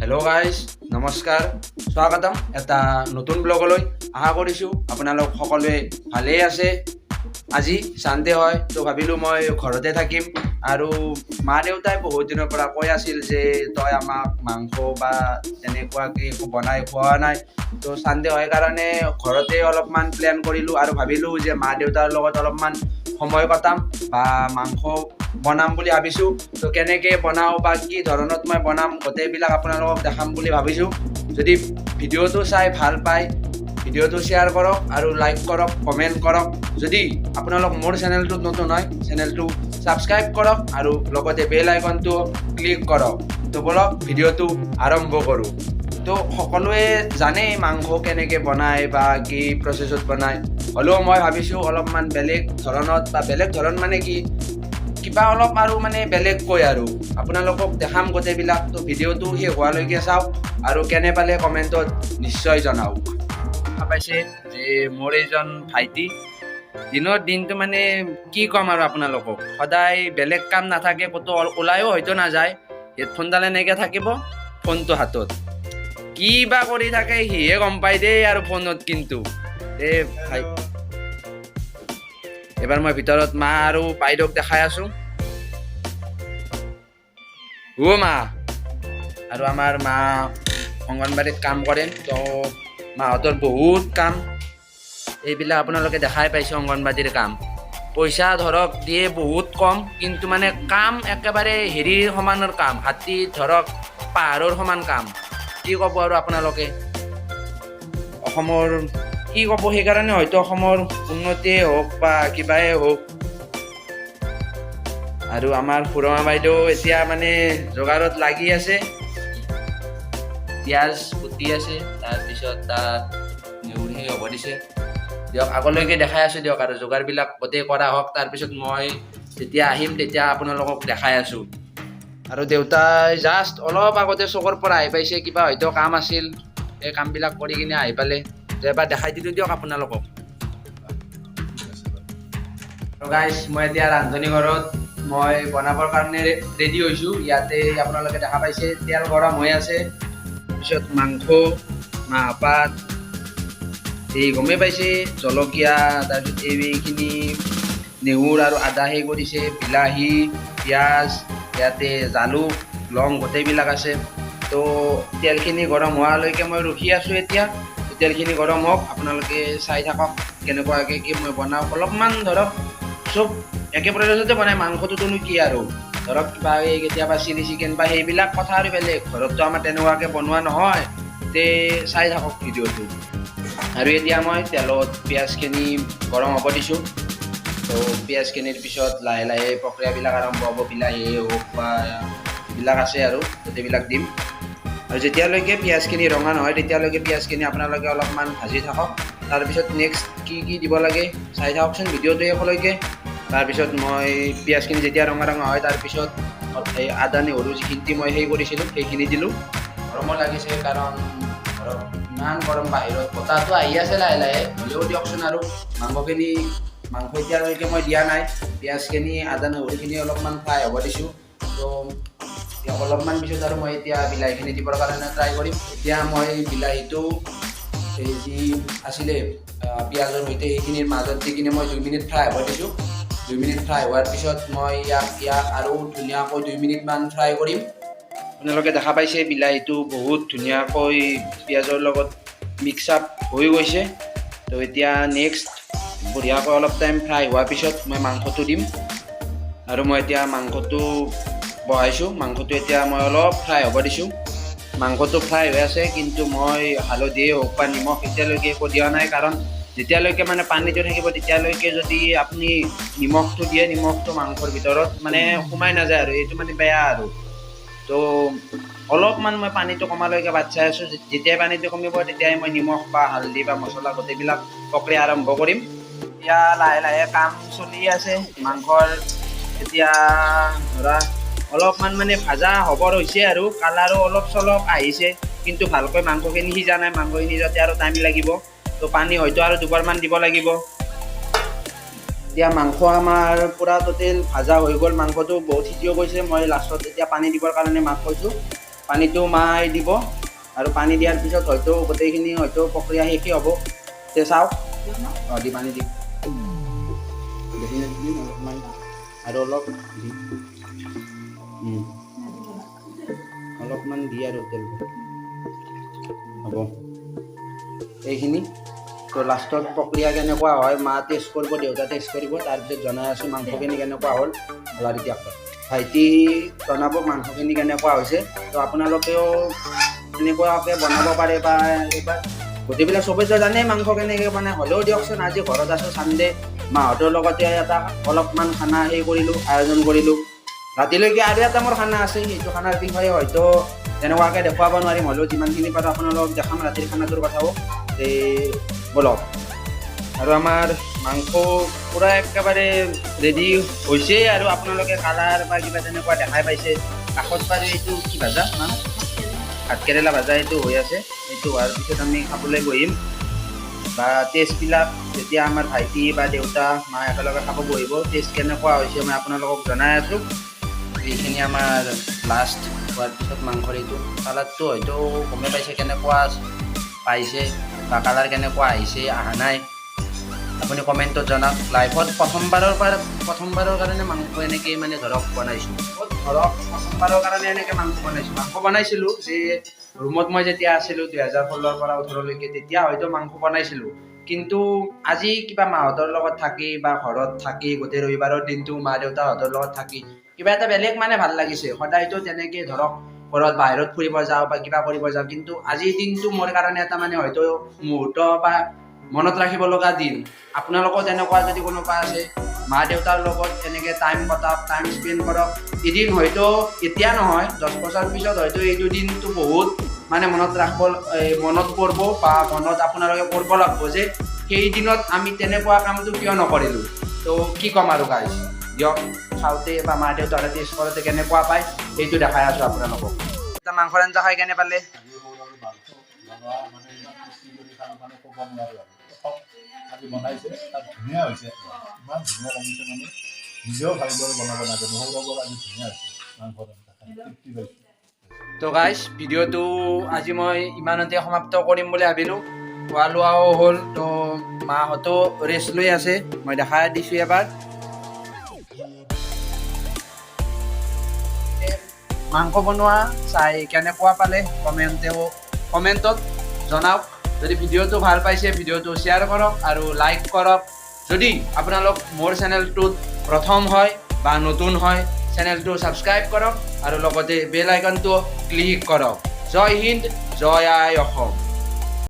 Hello' guys নমস্কাৰ স্বাগতম এটা নতুন ব্লগলৈ আশা কৰিছোঁ আপোনালোক সকলোৱে ভালেই আছে। আজি চানডে হয় তো ভাবিলোঁ মই ঘৰতে থাকিম আৰু মা দেউতাই বহুত দিনৰ পৰা কৈ আছিল যে তই আমাক মাংস বা তেনেকুৱাকৈ বনাই খোৱা নাই, তো চানডে হয় কাৰণে ঘৰতে অলপমান প্লেন কৰিলোঁ আৰু ভাবিলোঁ যে মা দেউতাৰ লগত অলপমান সময় কটাম বা মাংস বনাম বুলি ভাবিছোঁ। তো কেনেকৈ বনাওঁ বা কি ধৰণত মই বনাম গোটেইবিলাক আপোনালোকক দেখাম বুলি ভাবিছোঁ। যদি ভিডিঅ'টো চাই ভাল পায় ভিডিঅ'টো শ্বেয়াৰ কৰক আৰু লাইক কৰক, কমেণ্ট কৰক। যদি আপোনালোক মোৰ চেনেলটোত নতুন হয় চেনেলটো ছাবস্ক্ৰাইব কৰক আৰু লগতে বেল আইকনটো ক্লিক কৰক। তো বলক ভিডিঅ'টো আৰম্ভ কৰোঁ। তো সকলোৱে জানেই মাংস কেনেকৈ বনায় বা কি প্ৰচেছত বনায়, হ'লেও মই ভাবিছোঁ অলপমান বেলেগ ধৰণত বা বেলেগ ধৰণ মানে কি কিবা অলপ আৰু মানে বেলেগকৈ আৰু আপোনালোকক দেখাম গোটেইবিলাক। তো ভিডিঅ'টো শেষ হোৱালৈকে চাওক আৰু কেনে পালে কমেণ্টত নিশ্চয় জনাওক। পাইছে যে মোৰ এইজন ভাইটি দিনৰ দিনটো মানে কি ক'ম আৰু আপোনালোকক, সদায় বেলেগ কাম নাথাকে, ক'তো ওলায়ো হয়তো নাযায়, হেডফোনডাল এনেকৈ থাকিব, ফোনটো হাতত কি বা কৰি থাকে সিহে গম পাই দেই আৰু ফোনত। কিন্তু এই ভাই এবাৰ মই ভিতৰত মা আৰু বাইদেউক দেখাই আছোঁ। মা আৰু আমাৰ মা অংগনবাড়ীত কাম কৰে, তো মাহঁতৰ বহুত কাম, এইবিলাক আপোনালোকে দেখাই পাইছে। অংগনবাড়ীৰ কাম পইচা ধৰক দিয়ে বহুত কম, কিন্তু মানে কাম একেবাৰে হেৰিৰ সমানৰ কাম, হাতী ধৰক পাহাৰৰ সমান কাম। কি ক'ব আৰু আপোনালোকে অসমৰ কি ক'ব, সেইকাৰণে হয়তো অসমৰ উন্নতিয়ে হওক বা কিবাই হওক। আৰু আমাৰ খুড়মা বাইদেউ এতিয়া মানে যোগাৰত লাগি আছে, পিঁয়াজ কুটি আছে, তাৰপিছত তাত নেউৰি হ'ব দিছে। দিয়ক আগলৈকে দেখাই আছোঁ দিয়ক, আৰু যোগাৰবিলাক গোটেই কৰা হওক, তাৰপিছত মই যেতিয়া আহিম তেতিয়া আপোনালোকক দেখাই আছোঁ। আৰু দেউতাই জাষ্ট অলপ আগতে চকৰ পৰা আহি পাইছে, কিবা হয়তো কাম আছিল, সেই কামবিলাক কৰি কিনে আহি পালে। এবাৰ দেখাই দিলোঁ দিয়ক আপোনালোকক। গাইজ মই এতিয়া ৰান্ধনী ঘৰত মই বনাবৰ কাৰণে ৰেডি হৈছোঁ। ইয়াতে আপোনালোকে দেখা পাইছে তেল গৰম হৈ আছে, তাৰপিছত মাংস, মাহপাত, এই গমেই পাইছে, জলকীয়া, তাৰপিছত এইখিনি নেহুৰ আৰু আদা সেই কৰিছে, বিলাহী, পিঁয়াজ, ইয়াতে জালুক, লং গোটেইবিলাক আছে। তো তেলখিনি গৰম হোৱালৈকে মই ৰখি আছোঁ। এতিয়া তেলখিনি গৰম হওক, আপোনালোকে চাই থাকক কেনেকুৱাকৈ কি মই বনাওঁ। অলপমান ধৰক চব একে প্ৰচেছতে বনাই, মাংসটোতো কি আৰু ধৰক কিবা এই কেতিয়াবা চিলি চিকেন বা সেইবিলাক কথা আৰু বেলেগ, ঘৰততো আমাৰ তেনেকুৱাকৈ বনোৱা নহয়। তে চাই থাকক ভিডিঅ'টো। আৰু এতিয়া মই তেলত পিঁয়াজখিনি গৰম হ'ব দিছোঁ। তো পিঁয়াজখিনিৰ পিছত লাহে লাহে প্ৰক্ৰিয়াবিলাক আৰম্ভ হ'ব, বিলাহীয়ে হওক বা যিবিলাক আছে আৰু গোটেইবিলাক দিম। আৰু যেতিয়ালৈকে পিঁয়াজখিনি ৰঙা নহয় তেতিয়ালৈকে পিঁয়াজখিনি আপোনালোকে অলপমান ভাজি থাকক। তাৰপিছত নেক্সট কি কি দিব লাগে চাই থাককচোন ভিডিঅ'টো শেষলৈকে। তাৰপিছত মই পিঁয়াজখিনি যেতিয়া ৰঙা ৰঙা হয়, তাৰপিছত এই আদা নহৰু যিখিনি মই সেই কৰিছিলোঁ সেইখিনি দিলোঁ। গৰমো লাগিছে কাৰণ ধৰক ইমান গৰম, বাহিৰত বতাহটো আহি আছে লাহে লাহে, হ'লেও দিয়কচোন। আৰু মাংস এতিয়ালৈকে মই দিয়া নাই, পিঁয়াজখিনি আদা নহৰুখিনি অলপমান ফ্ৰাই হ'ব দিছোঁ। তো অলপমান পিছত আৰু মই এতিয়া বিলাহীখিনি দিবৰ কাৰণে ট্ৰাই কৰিম। এতিয়া মই বিলাহীটো এই যি আছিলে পিঁয়াজৰ সৈতে সেইখিনিৰ মাজত দি কিনে মই 2 মিনিট ফ্ৰাই হ'ব দিছোঁ। 2 মিনিট ফ্ৰাই হোৱাৰ পিছত মই ইয়াক আৰু ধুনীয়াকৈ 2 মিনিটমান ফ্ৰাই কৰিম। আপোনালোকে দেখা পাইছে বিলাহীটো বহুত ধুনীয়াকৈ পিঁয়াজৰ লগত মিক্স আপ হৈ গৈছে। তো এতিয়া নেক্সট বঢ়িয়াকৈ অলপ টাইম ফ্ৰাই হোৱাৰ পিছত মই মাংসটো দিম। আৰু মই এতিয়া মাংসটো বহাইছোঁ, মাংসটো এতিয়া মই অলপ ফ্ৰাই হ'ব দিছোঁ। মাংসটো ফ্ৰাই হৈ আছে, কিন্তু মই হালধিয়ে হওক বা নিমখ এতিয়ালৈকে একো দিয়া নাই, কাৰণ যেতিয়ালৈকে মানে পানীটো থাকিব তেতিয়ালৈকে যদি আপুনি নিমখটো দিয়ে, নিমখটো মাংসৰ ভিতৰত মানে সোমাই নাযায় আৰু এইটো মানে বেয়া আৰু। তো অলপমান মই পানীটো কমালৈকে বাট চাই আছোঁ। যেতিয়াই পানীটো কমিব তেতিয়াই মই নিমখ বা হালধি বা মছলা গোটেইবিলাক প্ৰক্ৰিয়া আৰম্ভ কৰিম। এতিয়া লাহে লাহে কাম চলি আছে মাংসৰ। এতিয়া ধৰা অলপমান মানে ভাজা হ'বৰ হৈছে আৰু কালাৰো অলপ চলপ আহিছে, কিন্তু ভালকৈ মাংসখিনি সিজা নাই। মাংসখিনি সিজাতে আৰু টাইম লাগিব, তো পানী হয়তো আৰু 2বাৰমান দিব লাগিব। এতিয়া মাংস আমাৰ পূৰা টোটেল ভাজা হৈ গ'ল, মাংসটো বহুত সিজিও গৈছে। মই লাষ্টত এতিয়া পানী দিবৰ কাৰণে মাক কৈছোঁ। পানীটো মাই দিব আৰু পানী দিয়াৰ পিছত হয়তো গোটেইখিনি হয়তো প্ৰক্ৰিয়া শেষেই হ'ব তে চাওক দি পানী দি অলপমান আৰু অলপমান দি আৰু তেল হ'ব এইখিনি তো লাষ্টত প্ৰক্ৰিয়া কেনেকুৱা হয় মা টেষ্ট কৰিব দেউতা টেষ্ট কৰিব তাৰপিছত জনাই আছোঁ মাংসখিনি কেনেকুৱা হ'ল আৰু এতিয়া ভাইটি জনাব মাংসখিনি কেনেকুৱা হৈছে তো আপোনালোকেও এনেকুৱাকৈ বনাব পাৰে বা এইবাৰ গোটেইবিলাক চবেইতো জানেই মাংস কেনেকৈ মানে হ'লেও দিয়কচোন আজি ঘৰত আছোঁ চানডে মাহঁতৰ লগতে এটা অলপমান খানা কৰিলোঁ আয়োজন কৰিলোঁ ৰাতিলৈকে আৰু এটা মোৰ খানা আছে সেইটো খানাৰ বিষয়ে হয়তো তেনেকুৱাকৈ দেখুৱাব নোৱাৰিম হ'লেও যিমানখিনি পাৰোঁ আপোনালোকক দেখাম ৰাতিৰ খানাটোৰ কথাও বলক আৰু আমাৰ মাংস পূৰা একেবাৰে ৰেডি হৈছে আৰু আপোনালোকে কালাৰ বা কিবা তেনেকুৱা দেখাই পাইছে কাষত পাৰি এইটো কি ভাজা ভাতকেৰেলা ভাজা এইটো হৈ আছে এইটো হোৱাৰ পিছত আমি খাবলৈ বহিম বা টেষ্টবিলাক যেতিয়া আমাৰ ভাইটি বা দেউতা মা একেলগে খাব বহিব টেষ্ট কেনেকুৱা হৈছে মই আপোনালোকক জনাই আছোঁ এইখিনি আমাৰ লাষ্ট হোৱাৰ পিছত মাংসৰ এইটো কালাৰটো হয়তো গমেই পাইছে কেনেকুৱা পাইছে বা কালাৰ কেনেকুৱা আহিছে অহা নাই আপুনি কমেণ্টত জনাওক লাইফত প্ৰথমবাৰৰ কাৰণে মাংস এনেকৈ মানে ধৰক বনাইছোঁ প্ৰথমবাৰৰ কাৰণে এনেকৈ মাংস বনাইছিলোঁ যে ৰুমত মই যেতিয়া আছিলোঁ 2016 পৰা 18লৈকে তেতিয়া হয়তো মাংস বনাইছিলোঁ কিন্তু আজি কিবা মাহঁতৰ লগত থাকি বা ঘৰত থাকি গোটেই ৰবিবাৰৰ দিনটো মা দেউতাহঁতৰ লগত থাকি কিবা এটা বেলেগ মানে ভাল লাগিছে সদায়তো তেনেকৈ ধৰক ঘৰত বাহিৰত ফুৰিব যাওঁ বা কিবা কৰিব যাওঁ কিন্তু আজিৰ দিনটো মোৰ কাৰণে এটা মানে হয়তো মুহূৰ্ত বা মনত ৰাখিব লগা দিন আপোনালোকৰ তেনেকুৱা যদি কোনোবা আছে মা দেউতাৰ লগত এনেকৈ টাইম কটাওক টাইম স্পেণ্ড কৰক এদিন হয়তো এতিয়া নহয় 10 বছৰ পিছত হয়তো এইটো দিনটো বহুত মানে মনত পৰিব বা মনত আপোনালোকে কৰিব লাগিব যে সেই দিনত আমি তেনেকুৱা কামটো কিয় নকৰিলোঁ তো কি ক'ম আৰু গাইজ দিয়ক খাওঁতে বা মা দেউতাহঁতে টেষ্ট কৰোঁতে কেনেকুৱা পায় সেইটো দেখাই আছোঁ আপোনালোকক এটা মাংসৰ আঞ্জা খাই কেনে পালে আজি বনাইছে তাত ধুনীয়া হৈছে ইমান ধুনীয়া লাগিছে মানে নিজেও ভালদৰে বনাব নাজানো সৌৰভৰ আজি ধুনীয়া হৈছে মাংসৰ আঞ্জা খাই তৃপ্তি পাইছোঁ তো গাইজ ভিডিঅ'টো আজি মই ইমানতে সমাপ্ত কৰিম বুলি ভাবিলোঁ খোৱা লোৱাও হ'ল তো মাহঁতো ৰেষ্ট লৈ আছে মই দেখাই দিছোঁ এবাৰ মাংস বনোৱা চাই কেনেকুৱা পালে কমেণ্টত জনাওক যদি ভিডিঅ'টো ভাল পাইছে ভিডিঅ'টো শ্বেয়াৰ কৰক আৰু লাইক কৰক যদি আপোনালোক মোৰ চেনেলটোত প্ৰথম হয় বা নতুন হয় চেনেলটো ছাবস্ক্ৰাইব কৰক আৰু লগতে বেল আইকনটো ক্লিক কৰক জয় হিন্দ জয় আই অসম